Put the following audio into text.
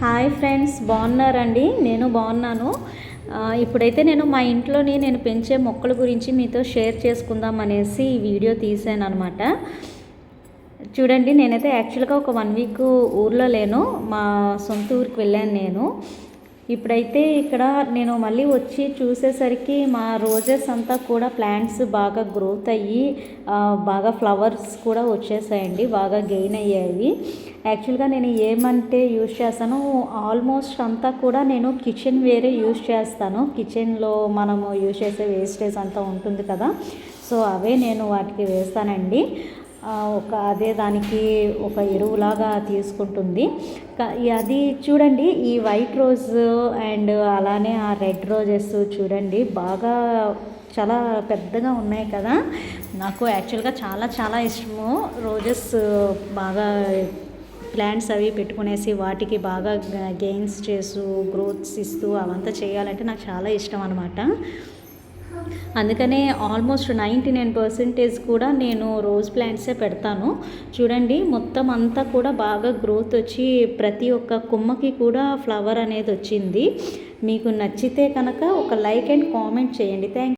Hi friends, బాగున్నారండి? నేను బాగున్నాను. ఇప్పుడైతే నేను మా ఇంట్లోని నేను పెంచే మొక్కల గురించి మీతో షేర్ చేసుకుందాం అనేసి ఈ వీడియో తీసాను అనమాట. చూడండి, నేనైతే యాక్చువల్గా ఒక 1 వీక్ ఊర్లో లేను, మా సొంత ఊరికి వెళ్ళాను నేను. ఇప్పుడైతే ఇక్కడ నేను మళ్ళీ వచ్చి చూసేసరికి మా రోజెస్ అంతా కూడా ప్లాంట్స్ బాగా గ్రోత్ అయ్యి బాగా ఫ్లవర్స్ కూడా వచ్చేసాయండి, బాగా గెయిన్ అయ్యాయి. యాక్చువల్గా నేను ఏమంటే యూజ్ చేస్తాను, ఆల్మోస్ట్ అంతా కూడా నేను కిచెన్ వేరే యూజ్ చేస్తాను. కిచెన్లో మనము యూజ్ చేసే వేస్టేజ్ అంతా ఉంటుంది కదా, సో అవే నేను వాటికి వేస్తానండి. అదే దానికి ఒక ఎరువులాగా తీసుకుంటుంది. అది చూడండి, ఈ వైట్ రోజ్ అండ్ అలానే ఆ రెడ్ రోజెస్ చూడండి, బాగా చాలా పెద్దగా ఉన్నాయి కదా. నాకు యాక్చువల్గా చాలా చాలా ఇష్టము రోజెస్. బాగా ప్లాంట్స్ అవి పెట్టుకునేసి వాటికి బాగా గెయిన్స్ చేస్తూ గ్రోత్స్ ఇస్తూ అవంతా చేయాలంటే నాకు చాలా ఇష్టం అనమాట. అందుకనే ఆల్మోస్ట్ 99% కూడా నేను రోజ్ ప్లాంట్సే పెడతాను. చూడండి, మొత్తం అంతా కూడా బాగా గ్రోత్ వచ్చి ప్రతి ఒక్క కొమ్మకి కూడా ఫ్లవర్ అనేది వచ్చింది. మీకు నచ్చితే కనుక ఒక లైక్ అండ్ కామెంట్ చేయండి. థ్యాంక్